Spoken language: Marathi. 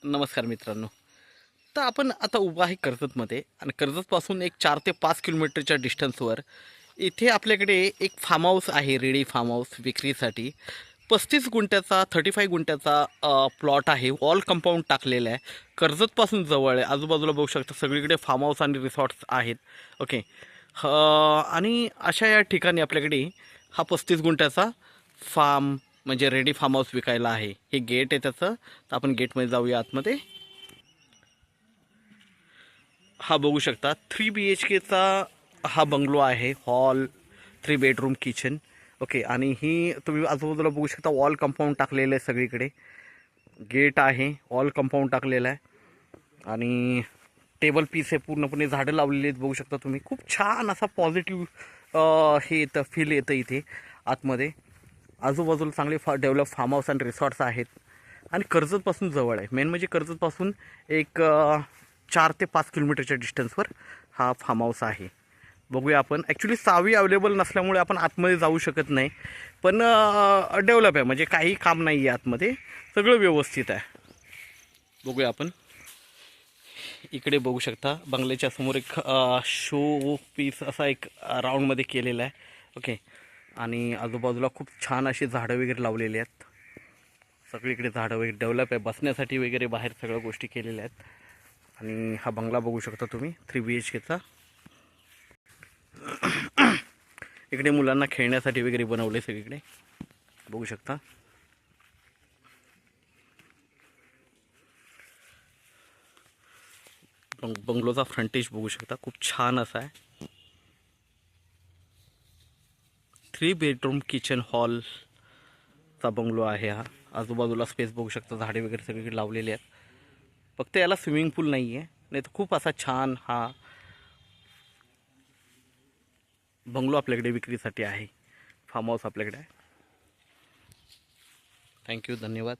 नमस्कार मित्रांनो. तर आपण आता उभा आहे कर्जतमध्ये आणि कर्जतपासून एक 4 ते 5 किलोमीटरच्या डिस्टन्सवर इथे आपल्याकडे एक फार्म हाऊस आहे, रेडी फार्म हाऊस विक्रीसाठी. 35 गुंठ्याचा 35 गुंठ्याचा प्लॉट आहे. ऑल कंपाऊंड टाकलेलं आहे. कर्जतपासून जवळ आहे. आजूबाजूला बघू शकता सगळीकडे फार्म हाऊस आणि रिसॉर्ट्स आहेत. ओके. आणि अशा या ठिकाणी आपल्याकडे हा 35 गुंठ्याचा फार्म म्हणजे रेडी फार्म हाऊस विकायला आहे. हे गेट आहे त्याचं. तर आपण गेटमध्ये जाऊया आतमध्ये. हा बघू शकता 3 BHKचा हा बंगलो आहे. Hall, 3 bedroom, kitchen. ओके. आणि ही तुम्ही आजूबाजूला बघू शकता वॉल कंपाऊंड टाकलेलं आहे सगळीकडे. गेट आहे, वॉल कंपाऊंड टाकलेलं आहे. आणि टेबल पीस आहे, पूर्णपणे झाडं लावलेली आहेत बघू शकता तुम्ही. खूप छान असा पॉझिटिव्ह हे येतं, फील येतं इथे आतमध्ये. आजूबाजूला चांगले डेव्हलप फार्म हाऊस आणि रिसॉर्ट्स आहेत. आणि कर्जतपासून जवळ आहे. मेन म्हणजे कर्जतपासून एक 4 ते 5 किलोमीटरच्या डिस्टन्सवर हा फार्म हाऊस आहे. बघूया आपण. ॲक्च्युली चावी अवेलेबल नसल्यामुळे आपण आतमध्ये जाऊ शकत नाही. पण डेव्हलप आहे, म्हणजे काही काम नाही आहे आतमध्ये, सगळं व्यवस्थित आहे. बघूया आपण. इकडे बघू शकता बंगल्याच्या समोर एक शो पीस असा एक राऊंडमध्ये केलेला आहे. ओके. आणि आजूबाजूला खूप छान अशी झाडं वगैरे लावलेली आहेत. सगळीकडे झाडं वगैरे डेव्हलप आहे, बसण्यासाठी वगैरे बाहेर सगळ्या गोष्टी केलेल्या आहेत. आणि हा बंगला बघू शकता तुम्ही 3 BHKचा. इकडे मुलांना खेळण्यासाठी वगैरे बनवले सगळीकडे बघू शकता. बंगलोचा फ्रंटेज बघू शकता, खूप छान असा आहे. 3 बेडरूम किचन हॉलचा बंगलो आहे हा. आजूबाजूला स्पेस बघू शकता, झाडे वगैरे सगळीकडे लावलेले आहेत. फक्त याला स्विमिंग पूल नाही आहे, नाही तर खूप असा छान हा बंगलो आपल्याकडे विक्रीसाठी आहे. फार्म हाऊस आपल्याकडे आहे. थँक्यू, धन्यवाद.